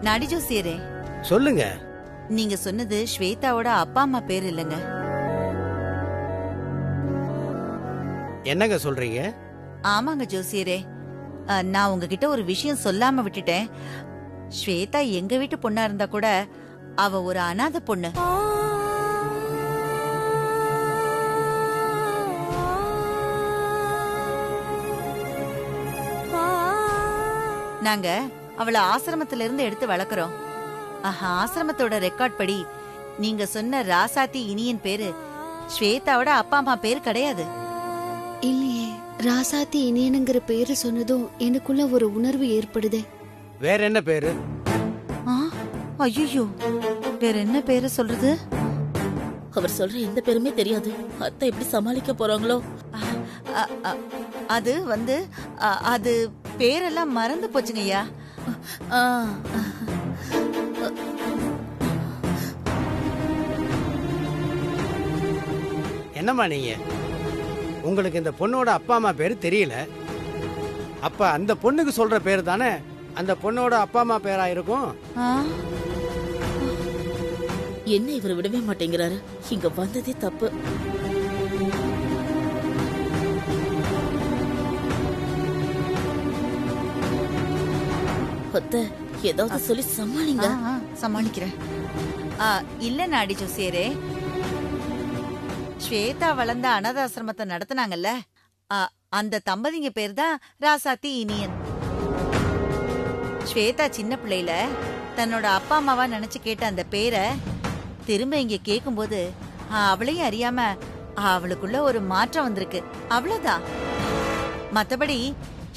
நாடி ஜோசியரே, சொல்லுங்க. நீங்க சொன்னது ஸ்வேதாவோட அப்பா அம்மா பேர் இல்லைங்க. என்னங்க சொல்றீங்க? ஆமாங்க ஜோசியரே, நான் உங்ககிட்ட ஒரு விஷயம் சொல்லாம விட்டுட்டேன். ஸ்வேதா எங்க வீட்டு பொண்ணா இருந்தா கூட அவ ஒரு அனாதை பொண்ணு. நாங்க அவளை ஆசிரமத்துல இருந்து எடுத்து வளர்க்கறோம். ஆசிரமத்தோட ரெக்கார்ட் படி நீங்க சொன்ன ராசாத்தி இனியன் பேரு ஸ்வேதாவோட அப்பா அம்மா பேரு கிடையாது. இல்லையே, ராசாத்தி இனியனுங்கிற பேரு சொன்னதும் எனக்குள்ள ஒரு உணர்வு ஏற்படுதே. வேற என்ன பேரு? ஐயோ, வேற என்ன பேரு சொல்றது? அவர் சொல்ற எந்த பேருமே தெரியாது. அத்தை எப்படி சமாளிக்க போறாங்களோ? அது வந்து அது பேரெல்லாம் மறந்து போச்சுங்கய்யா. என்னம்மா நீங்க? உங்களுக்கு இந்த பொண்ணோட அப்பா அம்மா பேரு தெரியல. அப்ப அந்த பொண்ணுக்கு சொல்ற பேரு தானே அந்த பொண்ணோட அப்பா அம்மா பேரா இருக்கும். என்ன இவர் விடவே மாட்டேங்கிறாரு? இங்க வந்ததே தப்பு. அத்தை, ஏதாவது சொல்லி சமாளிங்க. சமாளிக்கிறேன். இல்ல நாடி ஜோசியரே, ஸ்வேதா வளர்ந்த அனாதாசிரமத்தை நடத்தினாங்கல்ல, அந்த தம்பதிங்க பேர் தான் ராசாத்தி இனியன். ஸ்வேதா சின்ன பிள்ளையில தன்னோட அப்பா அம்மாவா நினைச்சு கேட்ட அந்த பேரை திரும்ப இங்க கேக்கும்போது அவளையும் அறியாம அவளுக்குள்ள ஒரு மாற்றம் வந்திருக்கு, அவ்வளவுதான். மத்தபடி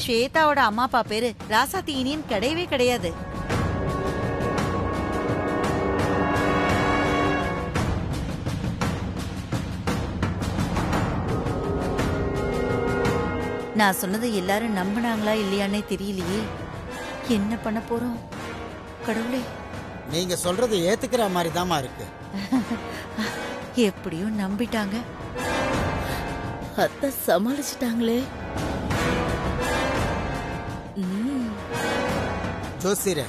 ஸ்வேதாவோட அம்மா அப்பா பேரு ராசாத்தி இனியன் கிடையவே கிடையாது. நான் சொன்னதை எல்லாரும் நம்பினாங்களா இல்லையானே தெரியலையே. என்ன பண்ண போறோம் கடவுளே? நீங்க சொல்றது ஏத்துக்கிற மாதிரி தாமா இருக்கு. எப்படியும் நம்பிட்டாங்க. அத்தை சமாளிச்சிட்டாங்களே. ஜோசியரே,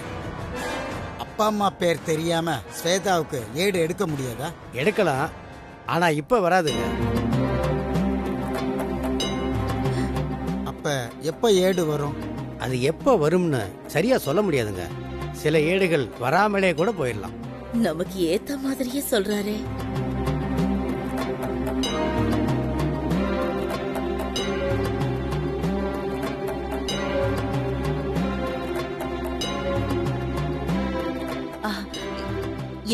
அப்பா அம்மா பேர் தெரியாம ஸ்வேதாவுக்கு ஏடு எடுக்க முடியாதா? எடுக்கலாம், ஆனா இப்ப வராதுங்க. அப்ப எப்ப ஏடு வரும்? அது எப்ப வரும்னு சரியா சொல்ல முடியாதுங்க. சில ஏடுகள் வராமலே கூட போயிடலாம். நமக்கு ஏத்த மாதிரியே சொல்றாரே.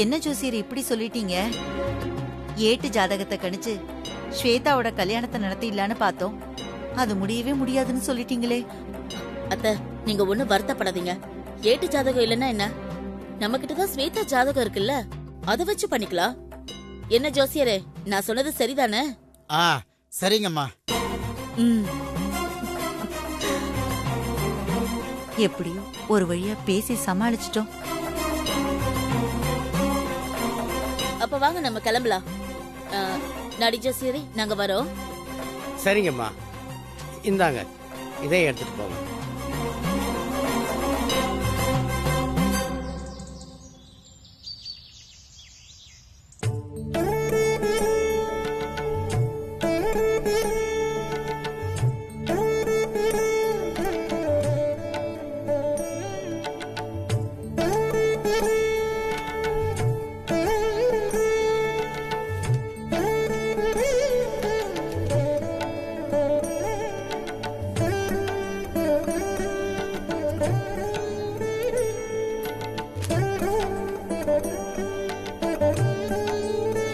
என்ன ஜோசியர் இப்படி சொல்லிட்டீங்க? ஏட்டு ஜாதகத்தை கணிச்சு ஸ்வேதாவோட கல்யாணத்தை நடத்திடலான்னு பார்த்தோம். அது முடியவே முடியாதுன்னு சொல்லிட்டீங்களே. அத்தை, நீங்க ஒண்ணு வருத்தப்படாதீங்க. ஏட்டு ஜாதகம் இல்லன்னா என்ன, நம்ம கிட்டதான் ஸ்வேதா ஜாதகம் இருக்குல்ல, அதை வச்சு பண்ணிக்கலாம். என்ன ஜோசியரே, நான் சொன்னது சரிதானே? சரிங்கம்மா. எப்படியும் ஒரு வழியா பேசி சமாளிச்சிட்டோம். அப்ப வாங்க நம்ம கிளம்பலாம். நாடி ஜோசியரே, நாங்க வரோம். சரிங்கம்மா, இந்தாங்க, இதை எடுத்துட்டு போங்க.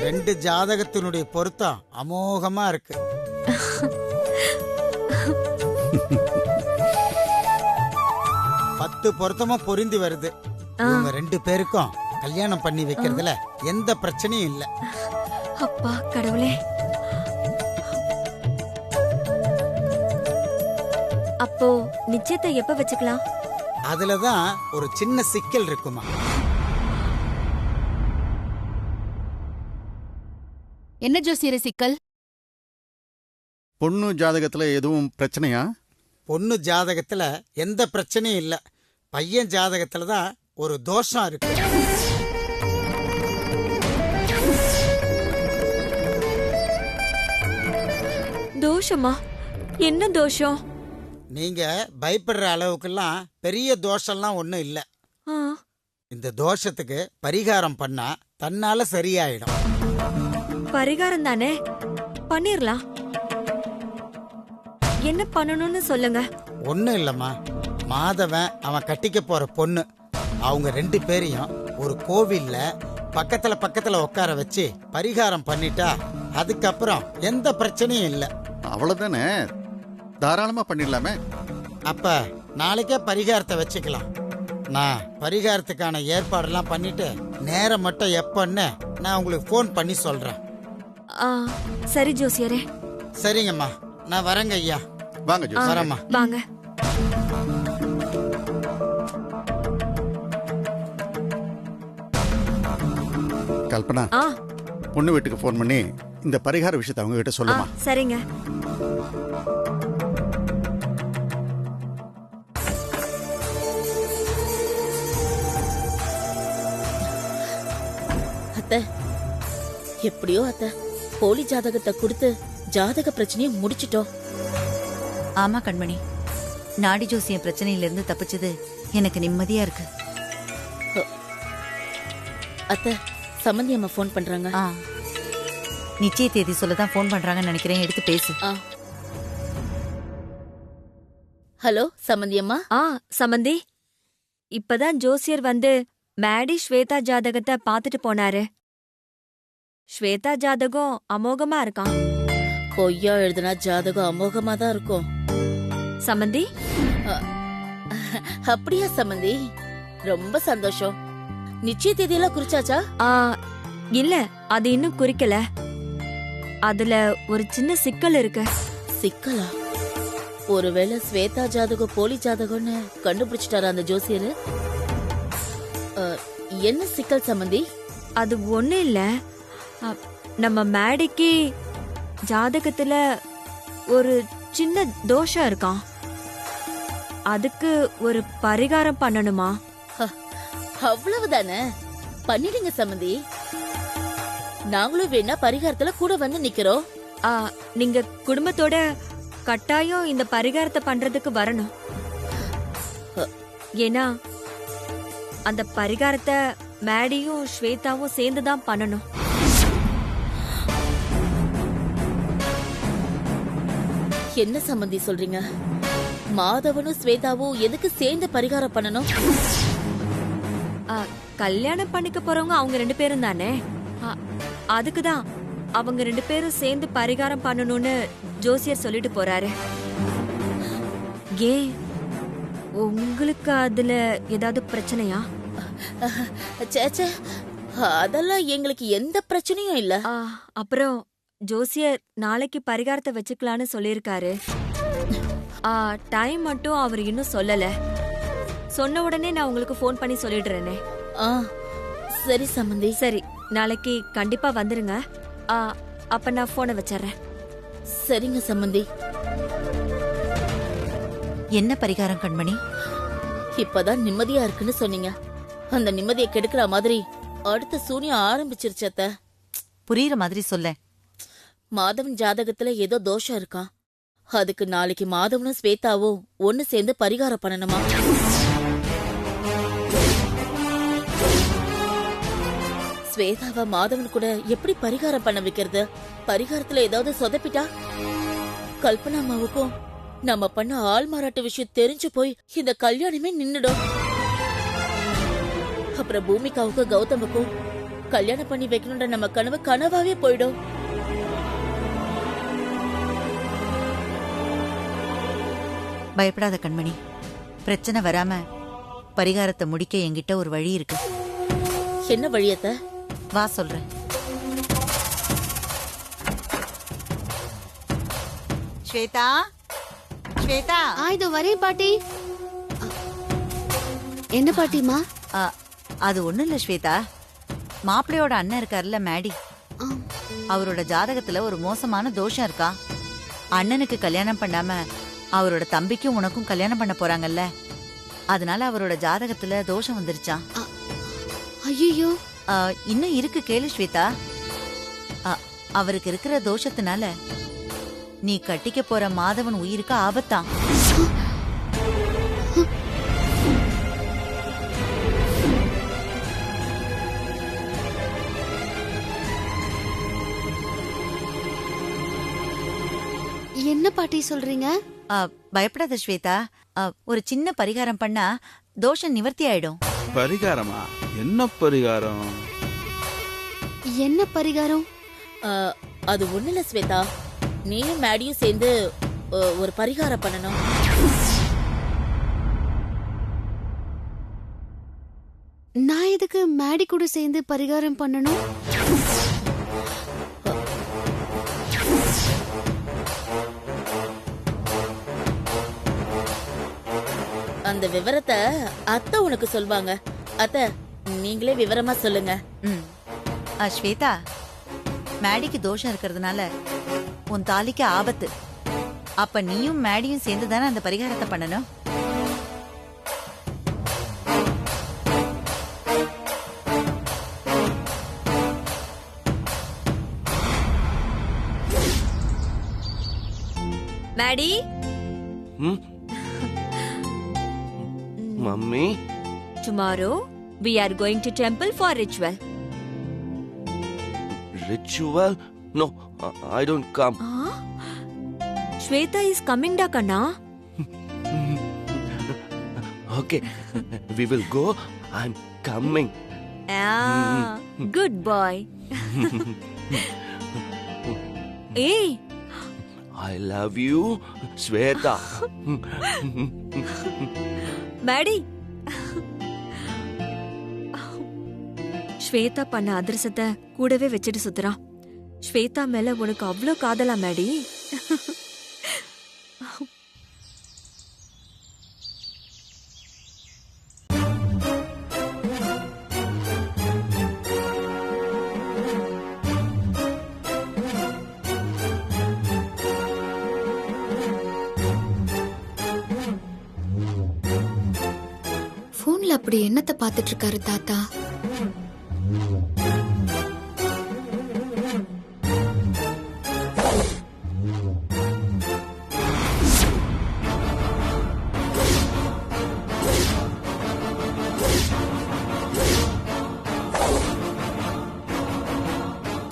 ரெண்டு ஜாதகத்தினுடைய பொருத்தம் அமோகமா இருக்கு. பத்து பொருத்தமும் பொருந்தி வருது. இவங்க ரெண்டு பேருக்கும் கல்யாணம் பண்ணி வைக்கிறதுல எந்த பிரச்சனையும் இல்ல. அப்பா கடவுளே. அப்போ நிச்சயத்தை எப்ப வச்சுக்கலாம்? அதுலதான் ஒரு சின்ன சிக்கல் இருக்குமா. என்ன ஜோசியர சிக்கல்? பொண்ணு ஜாதகத்துல எதுவும் பிரச்சனையா? பொண்ணு ஜாதகத்துல எந்த பிரச்சனையும் இல்ல. பையன் ஜாதகத்துல தான் ஒரு தோஷம் இருக்கு. தோஷமா? என்ன தோஷம்? நீங்க பயப்படுற அளவுக்கெல்லாம் பெரிய தோஷம்லாம் ஒண்ணும் இல்ல. ஆ, இந்த தோஷத்துக்கு பரிகாரம் பண்ணா தன்னால சரியாயிடும். பரிகாரம் தானே, பண்ணிரலாம். என்ன பண்ணணும்னு சொல்லுங்க. ஒண்ணும் இல்லம்மா, மாதவன் அவன் கட்டிக்க போற பொண்ணு அவங்க 2 பேரையும் ஒரு கோவில்ல பக்கத்துல உட்கார வச்சு பரிகாரம் பண்ணிட்டா அதுக்கப்புறம் எந்த பிரச்சனையும் இல்ல. அவ்வளவுதானே, தாராளமா பண்ணிடலாமே. அப்ப நாளைக்கே பரிகாரத்தை வச்சுக்கலாம். நான் பரிகாரத்துக்கான ஏற்பாடெல்லாம் பண்ணிட்டு நேரம் மட்டும் எப்பன்னு நான் உங்களுக்கு ஃபோன் பண்ணி சொல்றேன். ஆ, சரி ஜோசியரே. சரிங்கம்மா, நான் வரேங்க ஐயா. வாங்க ஜோசியரே. வரேம்மா. வாங்க. கல்பனா, ஆ, பொண்ணு வீட்டுக்கு ஃபோன் பண்ணி இந்த பரிகார விஷயத்தை அவங்க கிட்ட ஆ, சொல்லுமா. சரிங்க. அத்தை, எப்படியோ அத்தை போலி ஜாதகத்தை கொடுத்து ஜாதக பிரச்சனையை முடிச்சிட்டோம். ஆமா கண்மணி, நாடி ஜோசியம் பிரச்சனையில இருந்து தப்பிச்சது எனக்கு நிம்மதியா இருக்கு. அத்தை, சம்மந்தி அம்மா ஃபோன் பண்றாங்க. ஆ, நிச்சய தேதி சொல்லதான் ஃபோன் பண்றாங்கன்னு நினைக்கிறேன். எடுத்து பேசு. ஆ. ஹலோ சம்மந்தி அம்மா. ஆ, சம்பந்தி, இப்பதான் ஜோசியர் வந்து மேடி ஸ்வேதா ஜாதகத்தை பாத்துட்டு போனாரு. ஸ்வேதா ஜாதகம் அமோகமா இருக்கான். பொய்யா எழுதுனா ஜாதகம் அமோகமா தான் இருக்கும். சம்பந்தி, அப்படியா சம்மந்தி? ரொம்ப சந்தோஷம். நிச்சய தேதியெல்லாம் குறிச்சாச்சா? ஆ, இல்ல, அது இன்னும் குறிக்கல. அதுல ஒரு சின்ன சிக்கல் இருக்கு. சிக்கலா? ஒருவேளை ஸ்வேதா ஜாதகம் போலி ஜாதகம்னு கண்டுபிடிச்சிட்டாரா அந்த ஜோசியர்? என்ன சிக்கல் சம்மந்தி? அது ஒண்ணு இல்ல, அ, நம்ம மேடிக்கு ஜாதகத்துல ஒரு சின்ன தோஷம் இருக்கான். அதுக்கு ஒரு பரிகாரம் பண்ணணுமா? அவ்வளவுதானே, பண்ணிடுங்க சம்மந்தி. நாங்களும் வேணா பரிகாரத்துல கூட வந்து நிக்கிறோம். ஆ, நீங்க குடும்பத்தோட கட்டாயம் இந்த பரிகாரத்தை பண்றதுக்கு வரணும். ஏன்னா அந்த பரிகாரத்தை மேடியும் ஸ்வேதாவும் சேர்ந்துதான் பண்ணணும். என்ன சம்மந்தி சொல்றீங்க? மாதவனும் ஸ்வேதாவும் எதுக்கு சேர்ந்து பரிகாரம் பண்ணணும்? ஆ, கல்யாணம் பண்ணிக்க போறவங்க அவங்க 2 பேரும் தானே. அதுக்குதான் அவங்க 2 பேரும் சேர்ந்து பரிகாரம் பண்ணணும்னு ஜோசியர் சொல்லிட்டு போறாரு. ஏன் உங்களுக்கு அதுல ஏதாவது பிரச்சனையா? சேச்சே, அதெல்லாம் எங்களுக்கு எந்த பிரச்சனையும் இல்ல. அப்புறம் ஜோசியர் நாளைக்கு பரிகாரத்தை வச்சுக்கலான்னு சொல்லியிருக்காரு. டைம் மட்டும் அவர் இன்னும் சொல்லல. சொன்ன உடனே நான் உங்களுக்கு ஃபோன் பண்ணி சொல்லிடுறேனே. சரி சம்மந்தி. சரி, நாளைக்கு கண்டிப்பா வந்துருங்க. அப்ப நான் போனை வச்சிடுறேன். சரிங்க சம்மந்தி. என்ன பரிகாரம் கண்மணி? இப்பதான் நிம்மதியா இருக்குன்னு சொன்னீங்க. அந்த நிம்மதியை கெடுக்கிற மாதிரி அடுத்த சூனியம் ஆரம்பிச்சிருச்சு அத்தை. புரியுற மாதிரி சொல்ல. மாதவன் ஜாதகத்துல ஏதோ தோஷம் இருக்கான். அதுக்கு நாளைக்கு மாதவனும் ஸ்வேதாவும் ஒன்னு சேர்ந்து பரிகாரம் பண்ணணுமா? ஸ்வேதாவா மாதவன் கூட எப்படி பரிகாரம் பண்ண வைக்கிறது? பரிகாரத்துல ஏதாவது சொதப்பிட்டா கல்பனா அம்மாவுக்கும் நம்ம பண்ண ஆள் மாறாட்ட விஷயம் தெரிஞ்சு போய் இந்த கல்யாணமே நின்னுடும். அப்புறம் பூமிகாவுக்கும் கௌதமுக்கும் கல்யாணம் பண்ணி வைக்கணும்ன்ற நம்ம கனவு கனவாவே போயிடும். பயப்படாத கண்மணி, பிரச்சனை வராம பரிகாரத்தை முடிக்க என்கிட்ட ஒரு வழி இருக்கு. என்ன வழியத்த? வா சொல்றேன். ஸ்வேதா, ஸ்வேதா. இதோ வரேன் பாட்டி. என்ன பாட்டிமா? அது ஒண்ணும் இல்ல ஸ்வேதா, மாப்பிள்ளையோட அண்ணன் இருக்காருல்ல மேடி, அவரோட ஜாதகத்துல ஒரு மோசமான தோஷம் இருக்கா. அண்ணனுக்கு கல்யாணம் பண்ணாம அவரோட தம்பிக்கும் உனக்கும் கல்யாணம் பண்ண போறாங்கல்ல, அதனால அவரோட ஜாதகத்துல தோஷம் வந்துருச்சாம். ஐயோ, இன்னும் இருக்கு, கேளு ஸ்வேதா. அவருக்கு இருக்கிற தோஷத்தினால நீ கட்டிக்க போற மாதவன் உயிருக்கு ஆபத்தாம். என்ன பாட்டி சொல்றீங்க? பயப்படாத ஸ்வேதா. ஒரு சின்ன பரிகாரம் பண்ணா தோஷம் நிவர்த்தி ஆயிடும். பரிகாரமா? என்ன பரிகாரம்? என்ன பரிகாரம்? அது ஒண்ணுல ஸ்வேதா, நீயும் மேடியும் சேர்ந்து ஒரு பரிகாரம் பண்ணணும். நான் எதுக்கு மேடி கூட சேர்ந்து பரிகாரம் பண்ணணும்? அந்த விவரத்தை அத்தை உனக்கு சொல்வாங்க. அத்தை, நீங்களே விவரமா சொல்லுங்க. ஸ்வேதா, மேடிக்கு தோஷம் இருக்கிறதுனால உன் தாலிக்கு ஆபத்து. அப்ப நீயும் மேடியும் சேர்ந்து தானே அந்த பரிகாரத்தை பண்ணணும். Maddy, mummy, tomorrow we are going to temple for ritual. Ritual? No, I don't come. Shweta is coming da kanna. Okay, we will go. I'm coming. Good boy. Hey, I love you, Shweta. Maddy, Shweta பண்ண அதிரசத்தை கூடவே வச்சுட்டு சுத்துறான். ஸ்வேதா மேல உனக்கு அவ்வளோ காதலா மேடி? போன்ல அப்படி என்னத்தை பாத்துட்டு இருக்காரு தாத்தா?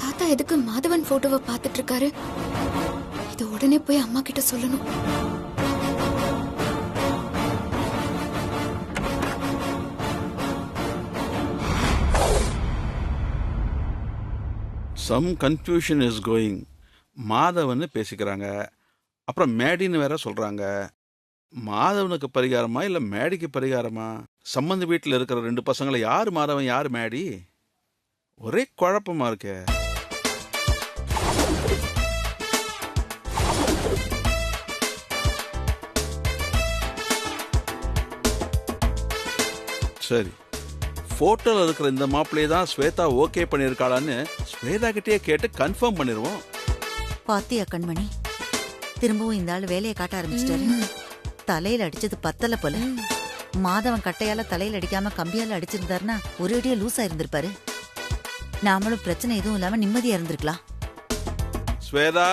தாத்தா எதுக்கு மாதவன் போட்டோவை பாத்துட்டு இருக்காரு? இது உடனே போய் அம்மா கிட்ட சொல்லணும். Some confusion is going. மாதவன்னு பேசிக்கிறாங்க, அப்புறம் மேடின்னு வேற சொல்றாங்க. மாதவனுக்கு பரிகாரமா இல்ல மேடிக்கு பரிகாரமா? சம்பந்த வீட்டில் இருக்கிற 2 பசங்களை யாரு மாதவன் யாரு மேடி? ஒரே குழப்பமா இருக்கே. சரி, போட்டோல இருக்கிற இந்த மாப்பிள்ளையை தான் ஸ்வேதா ஓகே பண்ணிருக்காளான்னு ஸ்வேதா கிட்டே கேட்டு கன்ஃபார்ம் பண்ணிடுவோம். பாத்தியா கண்மணி, திரும்பவும் இந்த ஆள் வேலையை காட்ட ஆரம்பிச்சிட்டாரு. தலையில அடிச்சது பத்தல போல. மாதவன் கட்டையால தலையில அடிக்காம கம்பியால அடிச்சிருந்தாருன்னா ஒரு அடியா லூஸ் ஆயிருந்திருப்பாரு. நாமளும் பிரச்சனை எதுவும் இல்லாம நிம்மதியா இருந்திருக்கலாம். ஸ்வேதா,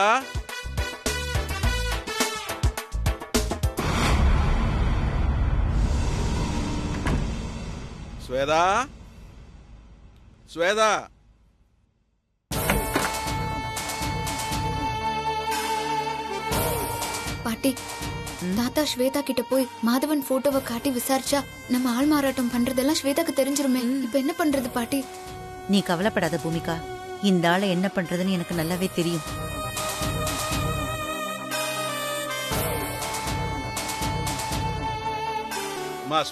ஸ்வேதா, ஸ்வேதா. பாட்டி, தாத்தா ஸ்வேதா கிட்ட போய் மாதவன் போட்டோவை காட்டி விசாரிச்சா நம்ம ஆள் மாறாட்டம் பண்றதெல்லாம் ஸ்வேதாக்கு தெரிஞ்சிருமே. இப்ப என்ன பண்றது பாட்டி? நீ கவலைப்படாத பூமிகா, இந்த ஆளை என்ன பண்றதுன்னு எனக்கு நல்லாவே தெரியும்.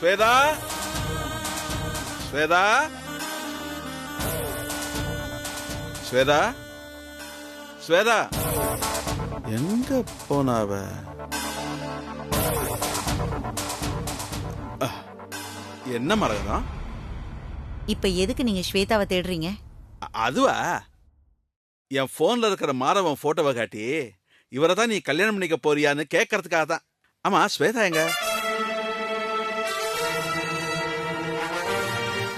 ஸ்வேதா, ஸ்வேதா, ஸ்வேதா, ஸ்வேதா, எங்க போனாவ? என்ன மரகதம்? இப்ப எதுக்கு நீங்க ஸ்வேதாவை தேடுறீங்க? அதுவா, என் போன்ல இருக்கிற மாதவன் போட்டோவை காட்டி இவரை தான் நீ கல்யாணம் பண்ணிக்க போறியான்னு கேட்கறதுக்காக தான். ஆமா, ஸ்வேதா எங்க?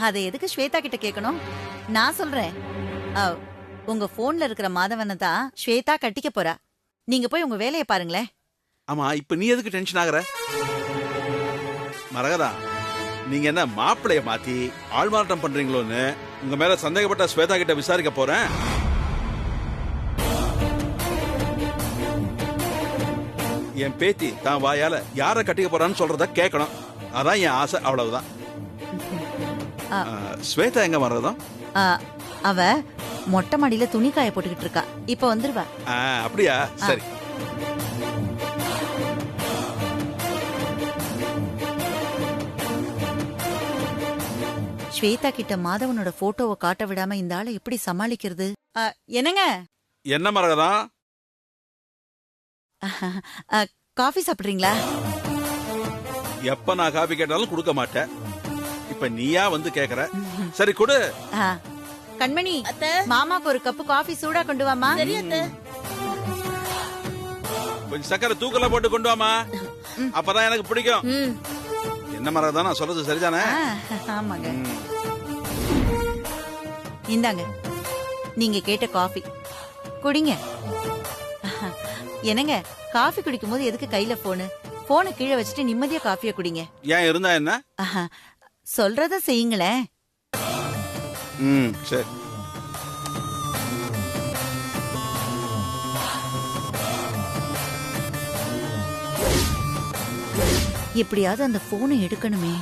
அதை எதுக்கு ஸ்வேதா கிட்ட கேட்கணும்? நான் சொல்றேன். உங்க போன்ல இருக்கிற மாதவனை தான் ஸ்வேதா கட்டிக்க போறா. நீங்க போய் உங்க வேலையை பாருங்களேன். ஆமா, இப்ப நீ எதுக்கு டென்ஷன் ஆகுற? மரகதா, நீங்க என்ன மாப்பிளைய மாத்தி ஆள்மாறாட்டம் பண்றீங்களோன்னு உங்க மேல சந்தேகப்பட்ட ஸ்வேதா கிட்ட விசாரிக்க போறேன். என் பேத்தி தான் வாயால யார கட்டிக்க போறான்னு சொல்றத கேட்கணும். அதான் என் ஆசை, அவ்வளவுதான். ஸ்வேதா எங்க மரகதம்? அவ மொட்டை மாடியில துணி காய போட்டுக்கிட்டு இருக்கா. இப்ப வந்துருவா. அப்படியா? சரி. ஸ்வேதா கிட்ட மாதவனோட போட்டோவை காட்ட விடாம இந்த ஆளை எப்படி சமாளிக்கிறது? என்னங்க? என்ன மரகதம்? காஃபி சாப்பிடுறீங்களா? எப்ப நான் காபி கேட்டாலும் கொடுக்க மாட்டேன். இப்ப நீயா வந்து கேக்குற. சரி கொடு. கண்மணி, மாமாக்கு ஒரு கப்பு காஃபி சூடா கொண்டு வாமா. கொஞ்சம் சக்கரை தூக்கல போட்டு கொண்டு வாமா, அப்பதான் எனக்கு பிடிக்கும். என்ன மரகதம், நான் சொல்றது சரிதானே? ஆமாங்க. இந்தாங்க, நீங்க கேட்ட காஃபி குடிங்க. என்னங்க, காஃபி குடிக்கும் போது எதுக்கு கையில போனை கீழே வச்சுட்டு நிம்மதியா காஃபிய குடிங்க. ஏன் இருந்தா என்ன? சொல்றத செய்யுங்களேன். சரி. எப்படியாவது அந்த போனை எடுக்கணுமே.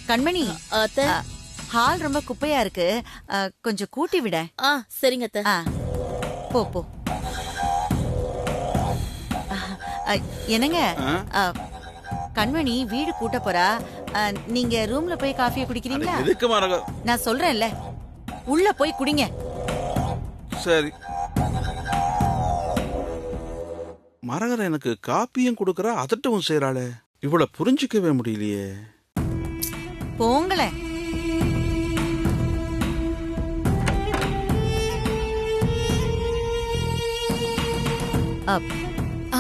கண்மணி, ஹால் ரொம்ப குப்பையா இருக்கு, கொஞ்சம் கூட்டி விட. சரிங்க அத்தை. போ போ. என்னங்க, கண்மணி வீடு கூட்ட போறா. நீங்க ரூம்ல போய் காஃபியை குடிக்கிறீங்களா? எதுக்கு மரகதம்? நான் சொல்றேன்ல, உள்ள போய் குடிங்க. சரி. மரகதம் எனக்கு காப்பியும் கொடுக்கறா, அதட்டவும் செய்யறாளே. இவ்வளவு புரிஞ்சுக்கவே முடியலையே. போங்களே.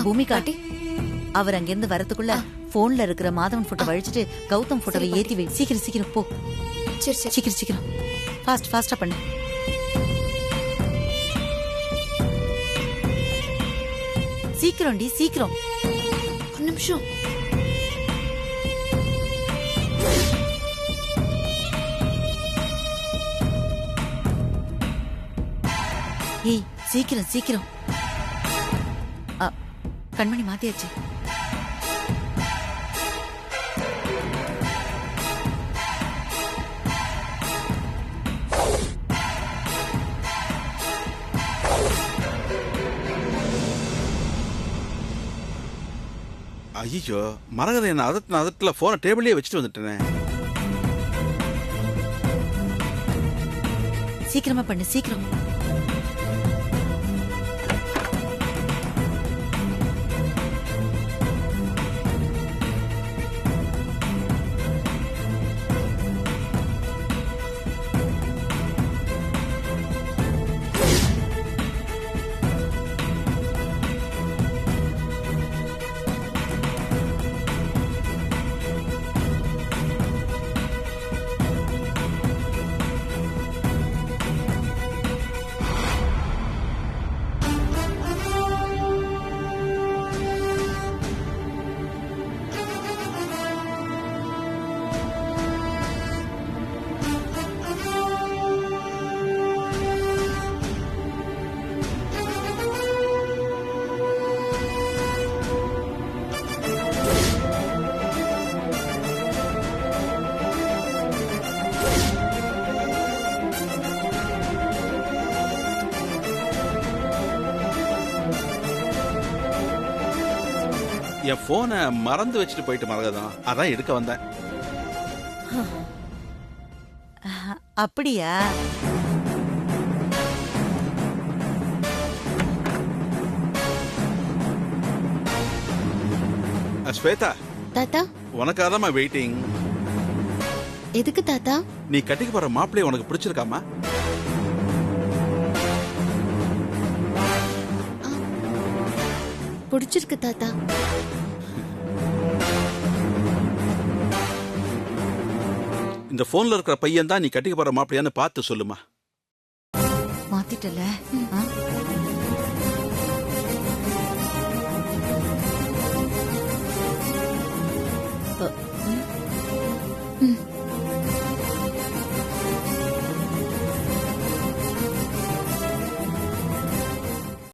பூமிகா, அவர் அங்கிருந்து வரதுக்குள்ள போன்ல இருக்கிற மாதவன் போட்டோ வழிச்சிட்டு கௌதம் போட்டோவை ஏத்தி வை. சீக்கிரம் சீக்கிரம் போ. சீக்கிரம் சீக்கிரம், ஃபாஸ்டா பண்ணு. சீக்கிரம் டி, சீக்கிரம். ஒரு நிமிஷம். ஏய், சீக்கிரம் சீக்கிரம். கண்மணி மாத்தியாச்சு. ஐயோ, மரகதம் என்ன அதட்டுல போன டேபிளே வச்சுட்டு வந்துட்டேனே. சீக்கிரமா பண்ணு, சீக்கிரம். என் போனை மறந்து வச்சுட்டு போயிட்டு மரகதம், அதான் எடுக்க வந்தேன். அப்படியா? ஸ்வேதா, தாத்தா, உனக்காகதான் வெயிட்டிங். எதுக்கு தாத்தா? நீ கட்டிக்க போற மாப்பிள்ளைய உனக்கு பிடிச்சிருக்காமா? பிடிச்சிருக்கு தாத்தா. இந்த போன்ல இருக்கிற பையன் தான் நீ கட்டிக்க போற மாப்பிள்ளையான்னு பார்த்து சொல்லுமா. மாத்திட்டல.